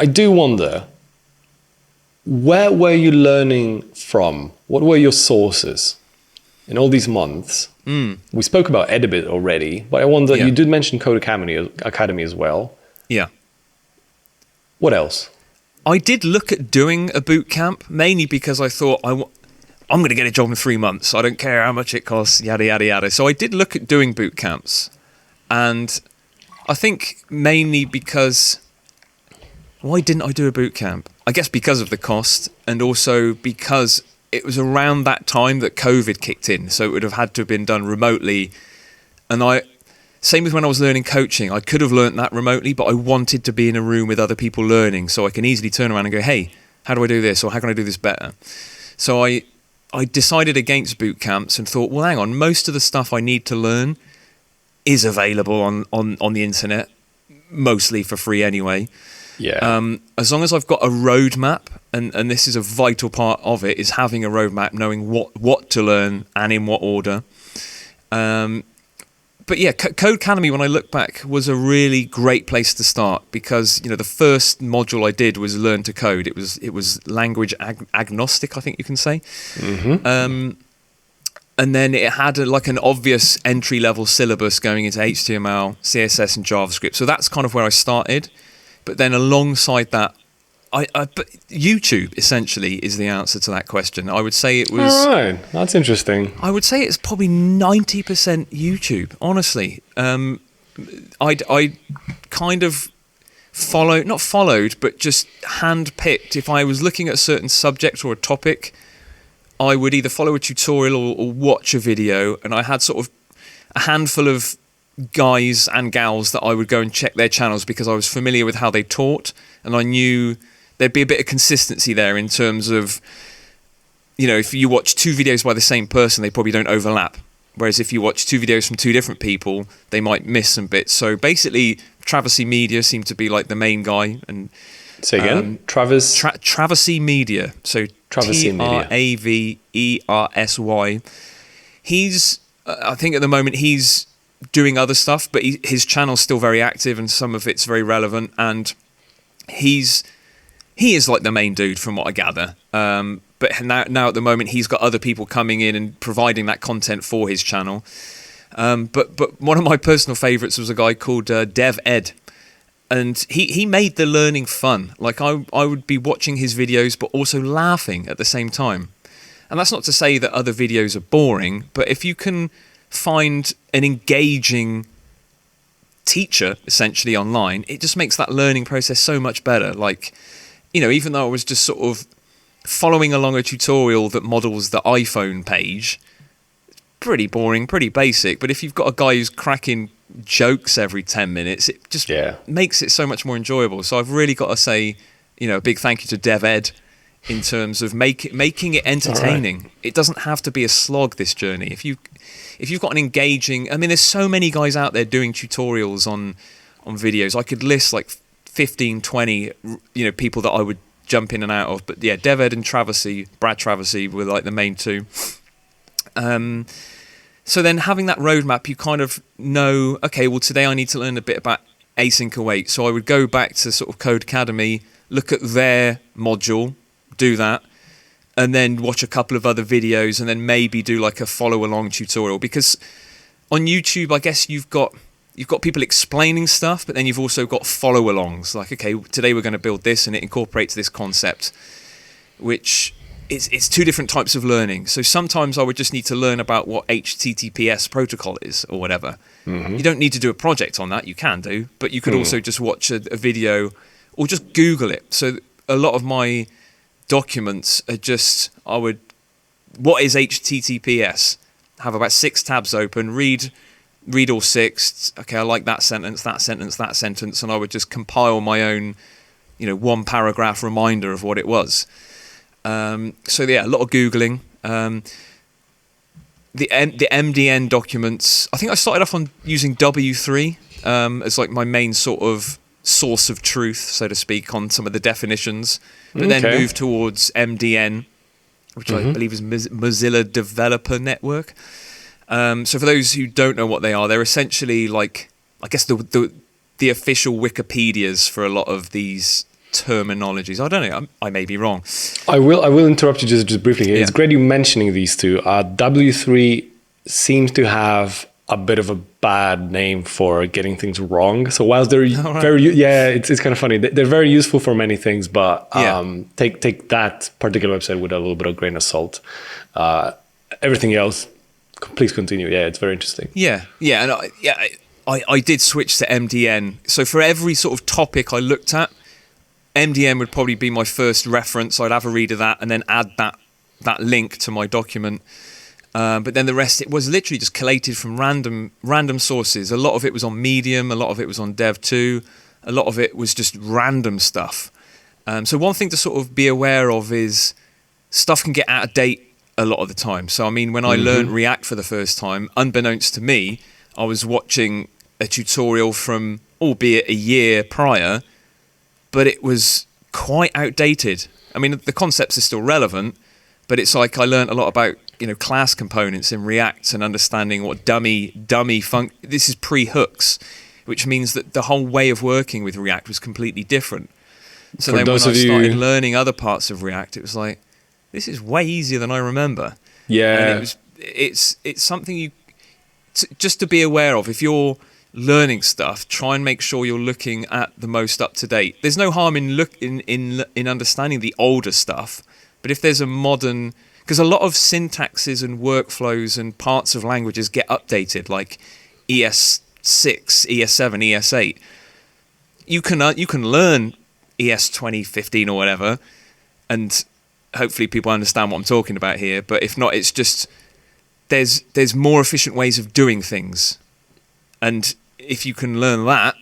I do wonder, where were you learning from? What were your sources in all these months? We spoke about Edibit already, but I wonder, you did mention Code Academy as well. Yeah. What else? I did look at doing a boot camp, mainly because I thought I'm going to get a job in 3 months. I don't care how much it costs, yada, yada, yada. So I did look at doing boot camps. And I think mainly because... Why didn't I do a boot camp? I guess because of the cost, and also because it was around that time that COVID kicked in. So it would have had to have been done remotely. And same with when I was learning coaching. I could have learnt that remotely, but I wanted to be in a room with other people learning, so I can easily turn around and go, hey, how do I do this? Or how can I do this better? So I decided against boot camps and thought, well, hang on, most of the stuff I need to learn is available on the internet, mostly for free anyway. Yeah. As long as I've got a roadmap, and this is a vital part of it, is having a roadmap, knowing what to learn and in what order. But yeah, Code Academy, when I look back, was a really great place to start, because the first module I did was learn to code. It was language agnostic, I think you can say. Mm-hmm. And then it had an obvious entry-level syllabus going into HTML, CSS, and JavaScript. So that's kind of where I started. But then alongside that, but YouTube essentially is the answer to that question. I would say it was... All right, that's interesting. I would say it's probably 90% YouTube, honestly. I kind of not followed, but just hand-picked. If I was looking at a certain subject or a topic, I would either follow a tutorial or watch a video, and I had sort of a handful of guys and gals that I would go and check their channels because I was familiar with how they taught, and I knew there'd be a bit of consistency there in terms of, if you watch 2 videos by the same person, they probably don't overlap. Whereas if you watch 2 videos from 2 different people, they might miss some bits. So basically, Traversy Media seemed to be like the main guy. And say again, Traversy Media. So Traversy Media. Traversy. He's, I think at the moment he's doing other stuff, but his channel's still very active and some of it's very relevant. And he is like the main dude from what I gather. But now at the moment, he's got other people coming in and providing that content for his channel. But one of my personal favorites was a guy called Dev Ed. And he made the learning fun. Like I would be watching his videos, but also laughing at the same time. And that's not to say that other videos are boring, but if you can find an engaging teacher, essentially, online, it just makes that learning process so much better. Like, even though I was just sort of following along a tutorial that models the iPhone page, pretty boring, pretty basic. But if you've got a guy who's cracking jokes every 10 minutes, it just makes it so much more enjoyable. So I've really got to say, a big thank you to Dev Ed in terms of making it entertaining. Right. It doesn't have to be a slog, this journey. If you've got an engaging... there's so many guys out there doing tutorials on videos. I could list like 15, 20, people that I would jump in and out of. But yeah, Dev Ed and Brad Traversy were like the main 2. So then having that roadmap, you kind of know, okay, well, today I need to learn a bit about async await. So I would go back to sort of Code Academy, look at their module, do that, and then watch a couple of other videos, and then maybe do like a follow-along tutorial. Because on YouTube, I guess you've got people explaining stuff, but then you've also got follow-alongs. Like, okay, today we're going to build this, and it incorporates this concept, which... It's 2 different types of learning. So sometimes I would just need to learn about what HTTPS protocol is or whatever. Mm-hmm. You don't need to do a project on that. You can do, but you could also just watch a video or just Google it. So a lot of my documents are just, what is HTTPS? Have about 6 tabs open, read all 6. Okay, I like that sentence, that sentence, that sentence. And I would just compile my own, 1 paragraph reminder of what it was. So yeah, a lot of Googling. The MDN documents, I think I started off on using W3 as like my main sort of source of truth, so to speak, on some of the definitions, but then moved towards MDN, which I believe is Mozilla Developer Network. So for those who don't know what they are, they're essentially like, I guess the official Wikipedias for a lot of these terminologies. I don't know. I may be wrong. I will interrupt you just briefly here. Yeah. It's great you mentioning these two. W3 seems to have a bit of a bad name for getting things wrong. So whilst they're it's kind of funny. They're very useful for many things, but take that particular website with a little bit of grain of salt. Everything else, please continue. Yeah, it's very interesting. Yeah, and I did switch to MDN. So for every sort of topic I looked at, MDN would probably be my first reference. I'd have a read of that and then add that link to my document. But then the rest, it was literally just collated from random sources. A lot of it was on Medium, a lot of it was on Dev2, a lot of it was just random stuff. So one thing to sort of be aware of is stuff can get out of date a lot of the time. So I mean, when I learned React for the first time, unbeknownst to me, I was watching a tutorial from, albeit a year prior, but it was quite outdated. I mean, the concepts are still relevant, but it's like I learned a lot about, class components in React and understanding what dummy this is pre-hooks, which means that the whole way of working with React was completely different. So then when I started learning other parts of React, it was like, this is way easier than I remember. Yeah. And it's something just to be aware of. If you're learning stuff, try and make sure you're looking at the most up to date. There's no harm in understanding the older stuff, but if there's a modern, because a lot of syntaxes and workflows and parts of languages get updated, like ES6, ES7, ES8. You can learn ES 2015 or whatever, and hopefully people understand what I'm talking about here. But if not, it's just there's more efficient ways of doing things, and if you can learn that,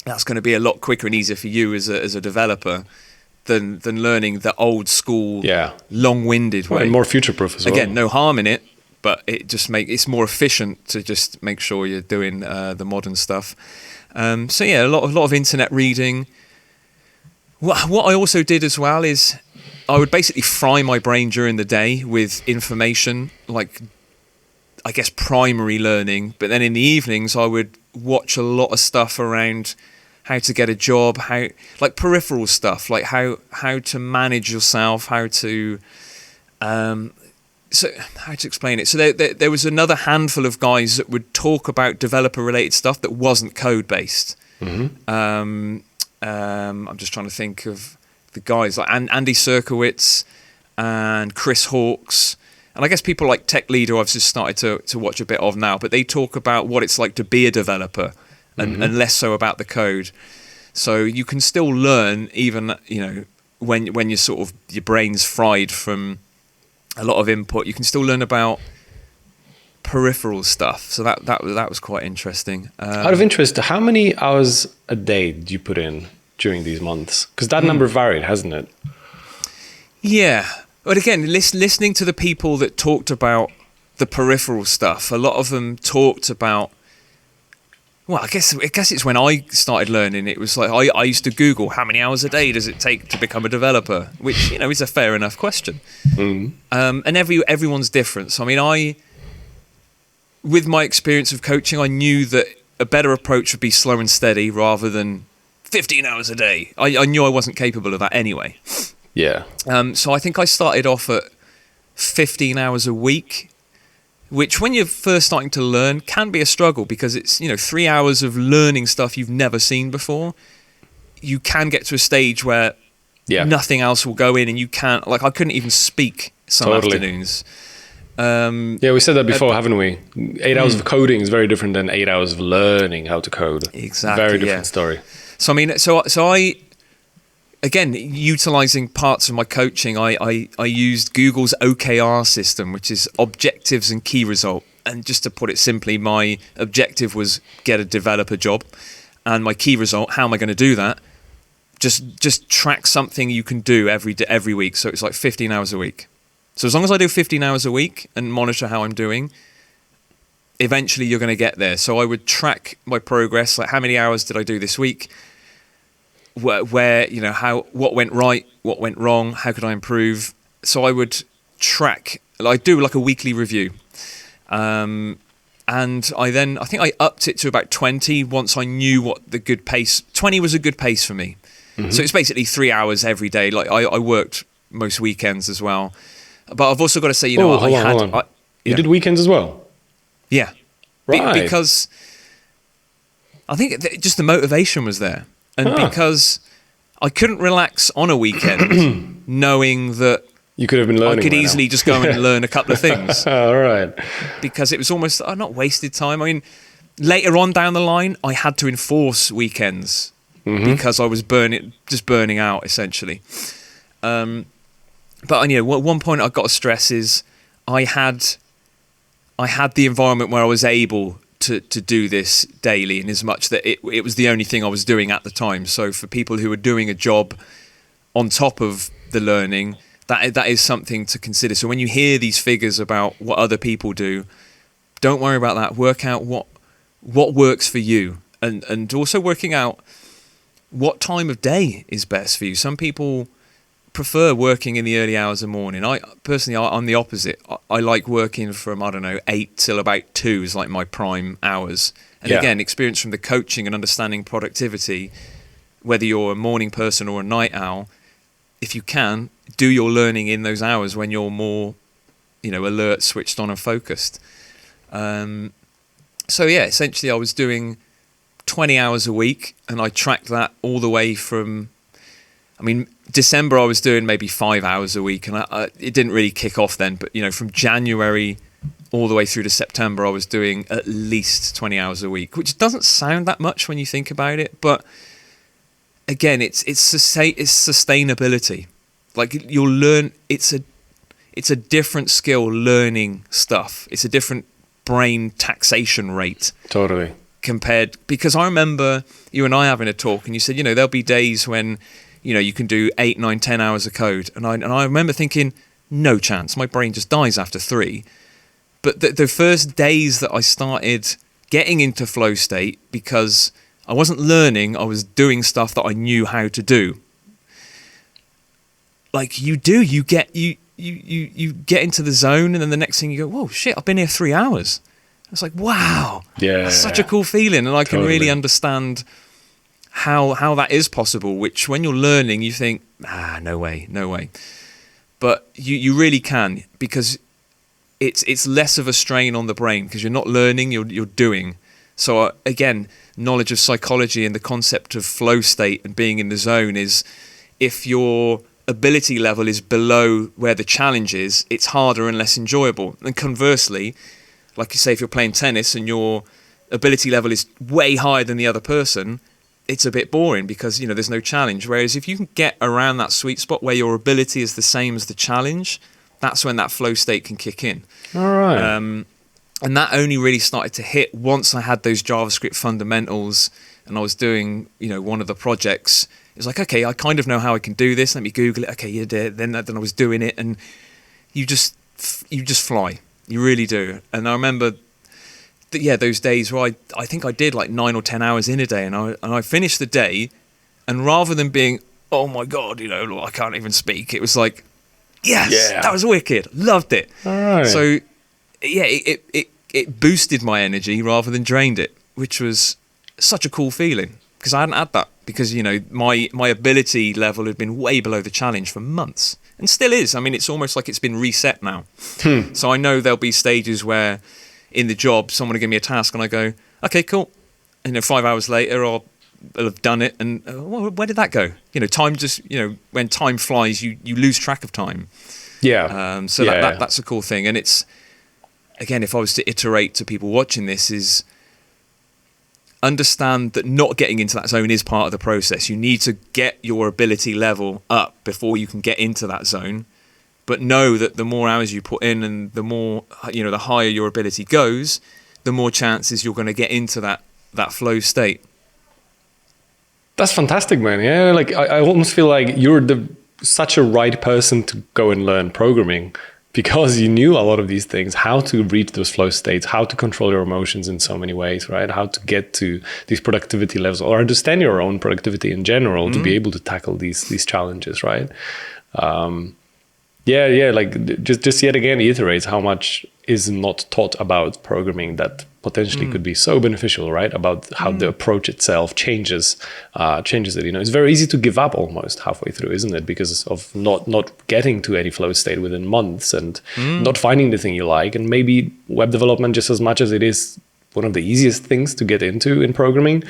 that's going to be a lot quicker and easier for you as a developer than learning the old school, long-winded way. And more future-proof as well. Again, no harm in it, but it's more efficient to just make sure you're doing the modern stuff. So yeah, a lot of internet reading. What I also did as well is I would basically fry my brain during the day with information, like I guess primary learning, but then in the evenings I would watch a lot of stuff around how to get a job, like peripheral stuff, like how to manage yourself, how to explain it. So there was another handful of guys that would talk about developer related stuff that wasn't code based. I'm just trying to think of the guys like Andy Serkowitz and Chris Hawkes, and I guess people like Tech Leader I've just started to watch a bit of now, but they talk about what it's like to be a developer and less so about the code. So you can still learn even when you're sort of your brain's fried from a lot of input, you can still learn about peripheral stuff. So that was quite interesting. Out of interest, how many hours a day did you put in during these months? Because that number varied, hasn't it? Yeah. But again, listening to the people that talked about the peripheral stuff, a lot of them talked about, well, I guess it's when I started learning. It was like I used to Google how many hours a day does it take to become a developer, which is a fair enough question. And everyone's different. So I mean, with my experience of coaching, I knew that a better approach would be slow and steady rather than 15 hours a day. I knew I wasn't capable of that anyway. Yeah. So I think I started off at 15 hours a week, which when you're first starting to learn can be a struggle because it's 3 hours of learning stuff you've never seen before. You can get to a stage where nothing else will go in, and you can't, like I couldn't even speak some afternoons. We said that before, haven't we? 8 hours of coding is very different than 8 hours of learning how to code. Exactly. Very different story. So I mean, so I, again, utilizing parts of my coaching, I used Google's OKR system, which is objectives and key result. And just to put it simply, my objective was get a developer job, and my key result, how am I going to do that? Just track something you can do every week. So it's like 15 hours a week. So as long as I do 15 hours a week and monitor how I'm doing, eventually you're going to get there. So I would track my progress, like how many hours did I do this week? Where what went right, what went wrong, how could I improve? So I would track, I do like a weekly review. And I think I upped it to about 20 once I knew what the good pace, 20 was a good pace for me. So it's basically 3 hours every day. Like I worked most weekends as well. But I've also got to say, hold on. You did weekends as well? Yeah. Right. Because I think just the motivation was there. And because I couldn't relax on a weekend knowing that you could have been learning. I could easily just go and learn a couple of things. All right. Because it was almost not wasted time. I mean, later on down the line, I had to enforce weekends because I was burning out essentially. But one point I've got to stress is I had the environment where I was able to do this daily, in as much that it was the only thing I was doing at the time. So for people who are doing a job on top of the learning, that is something to consider. So when you hear these figures about what other people do, don't worry about that. Work out what works for you, and also working out what time of day is best for you. Some people prefer working in the early hours of the morning. I'm the opposite. I like working from 8 till about 2 is like my prime hours. And again, experience from the coaching and understanding productivity, whether you're a morning person or a night owl, if you can, do your learning in those hours when you're more, alert, switched on and focused. Essentially I was doing 20 hours a week, and I tracked that all the way from, December I was doing maybe 5 hours a week, and it didn't really kick off then, but from January all the way through to September I was doing at least 20 hours a week, which doesn't sound that much when you think about it, but again, it's sustainability. Like, you'll learn, it's a different skill learning stuff. It's a different brain taxation rate. Totally. Because I remember you and I having a talk, and you said, there'll be days when, you can do 8, 9, 10 hours of code. And I remember thinking, no chance. My brain just dies after 3. But the first days that I started getting into flow state, because I wasn't learning, I was doing stuff that I knew how to do. Like you get into the zone, and then the next thing you go, whoa, shit, I've been here 3 hours. It's like, wow, that's such a cool feeling. And I can really understand how that is possible, which when you're learning, you think, no way. But you really can, because it's less of a strain on the brain, because you're not learning, you're doing. So again, knowledge of psychology and the concept of flow state and being in the zone is, if your ability level is below where the challenge is, it's harder and less enjoyable. And conversely, like you say, if you're playing tennis and your ability level is way higher than the other person, it's a bit boring because, there's no challenge. Whereas if you can get around that sweet spot where your ability is the same as the challenge, that's when that flow state can kick in. All right. And that only really started to hit once I had those JavaScript fundamentals and I was doing, one of the projects. It was like, okay, I kind of know how I can do this. Let me Google it. Okay, then I was doing it, and you just fly. You really do. And I remember, those days where I think I did like 9 or 10 hours in a day, and I finished the day, and rather than being, oh my God, I can't even speak, it was like, yes, that was wicked. Loved it. All right. So, it boosted my energy rather than drained it, which was such a cool feeling, because I hadn't had that, because, my ability level had been way below the challenge for months. And still is. It's almost like it's been reset now. So I know there'll be stages where in the job, someone will give me a task and I go, okay, cool. And 5 hours later, I'll have done it. And where did that go? Time just, when time flies, you lose track of time. Yeah. That's a cool thing. And it's, again, if I was to iterate to people watching this, is understand that not getting into that zone is part of the process. You need to get your ability level up before you can get into that zone. But know that the more hours you put in, and the more, the higher your ability goes, the more chances you're going to get into that flow state. That's fantastic, man. Yeah, like I almost feel like you're such a right person to go and learn programming, because you knew a lot of these things, how to reach those flow states, how to control your emotions in so many ways, right? How to get to these productivity levels, or understand your own productivity in general, to be able to tackle these challenges, right? Like just yet again iterates how much is not taught about programming that potentially could be so beneficial, right? About how the approach itself changes it. It's very easy to give up almost halfway through, isn't it? Because of not getting to any flow state within months and not finding the thing you like. And maybe web development, just as much as it is one of the easiest things to get into in programming,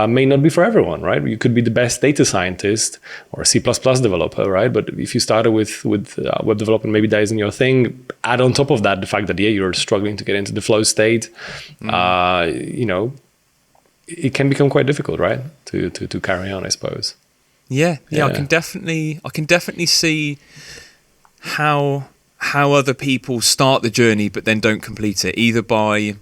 may not be for everyone, right? You could be the best data scientist or a C++ developer, right? But if you started with web development, maybe that isn't your thing. Add on top of that the fact that, you're struggling to get into the flow state, it can become quite difficult, right? To carry on, I suppose. Yeah. I can definitely see how other people start the journey but then don't complete it, either by,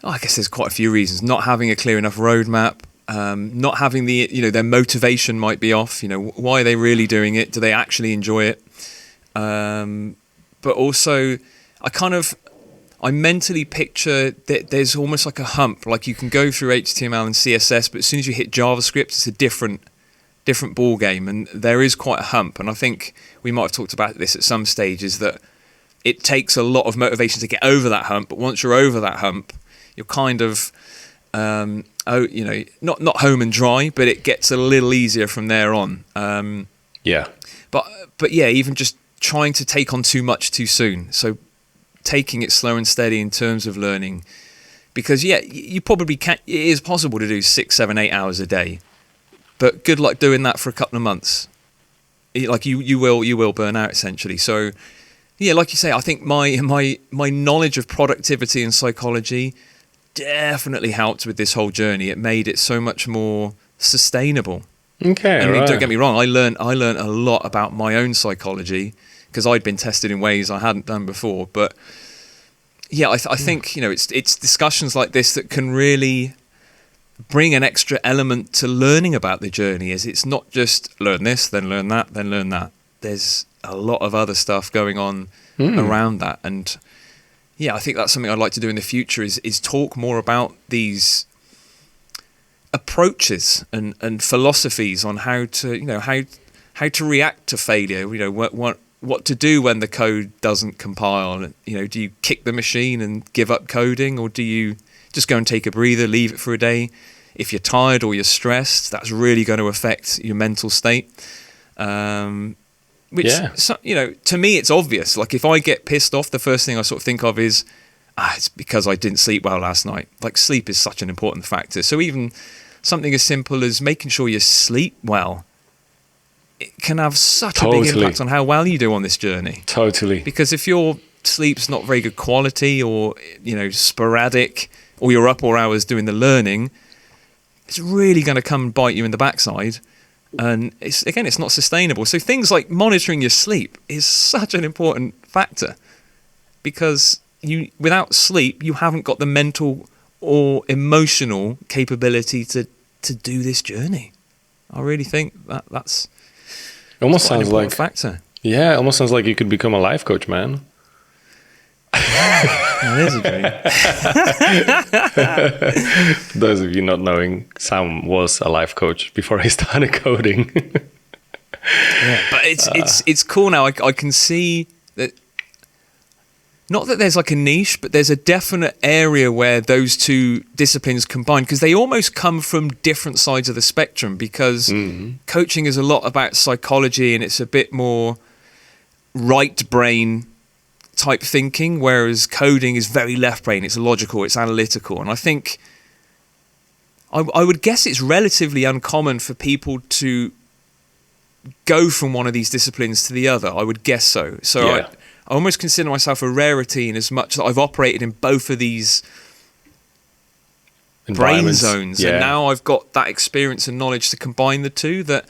I guess there's quite a few reasons. Not having a clear enough roadmap, not having their motivation might be off. Why are they really doing it? Do they actually enjoy it? But also, I mentally picture that there's almost like a hump. Like you can go through HTML and CSS, but as soon as you hit JavaScript, it's a different ball game, and there is quite a hump. And I think we might have talked about this at some stage, is that it takes a lot of motivation to get over that hump. But once you're over that hump, you're kind of, not home and dry, but it gets a little easier from there on. But even just trying to take on too much too soon. So taking it slow and steady in terms of learning, because you probably can. It is possible to do 6, 7, 8 hours a day, but good luck doing that for a couple of months. Like you will burn out essentially. So like you say, I think my knowledge of productivity and psychology definitely helped with this whole journey. It made it so much more sustainable. Okay, and don't get me wrong, I learned a lot about my own psychology because I'd been tested in ways I hadn't done before. But I think it's discussions like this that can really bring an extra element to learning about the journey. As it's not just learn this, then learn that, then learn that. There's a lot of other stuff going on around that, and I think that's something I'd like to do in the future is talk more about these approaches and philosophies on how to how to react to failure. What to do when the code doesn't compile. Do you kick the machine and give up coding, or do you just go and take a breather, leave it for a day? If you're tired or you're stressed, that's really going to affect your mental state. To me, it's obvious. Like if I get pissed off, the first thing I sort of think of is, it's because I didn't sleep well last night. Like sleep is such an important factor. So even something as simple as making sure you sleep well, it can have such a big impact on how well you do on this journey. Totally. Because if your sleep's not very good quality, or sporadic, or you're up all hours doing the learning, it's really going to come and bite you in the backside. And it's not sustainable. So things like monitoring your sleep is such an important factor, because without sleep, you haven't got the mental or emotional capability to do this journey. I really think that's almost sounds like a factor. Yeah, it almost sounds like you could become a life coach, man. That is a dream. For those of you not knowing, Sam was a life coach before he started coding. But it's cool now. I can see that, not that there's like a niche, but there's a definite area where those two disciplines combine, because they almost come from different sides of the spectrum. Because coaching is a lot about psychology, and it's a bit more right brain type thinking, whereas coding is very left brain. It's logical, it's analytical. And I think I would guess it's relatively uncommon for people to go from one of these disciplines to the other. I would guess so. So I almost consider myself a rarity in as much that I've operated in both of these brain zones, and now I've got that experience and knowledge to combine the two. That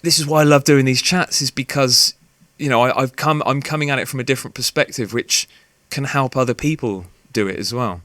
this is why I love doing these chats, is because I'm coming at it from a different perspective, which can help other people do it as well.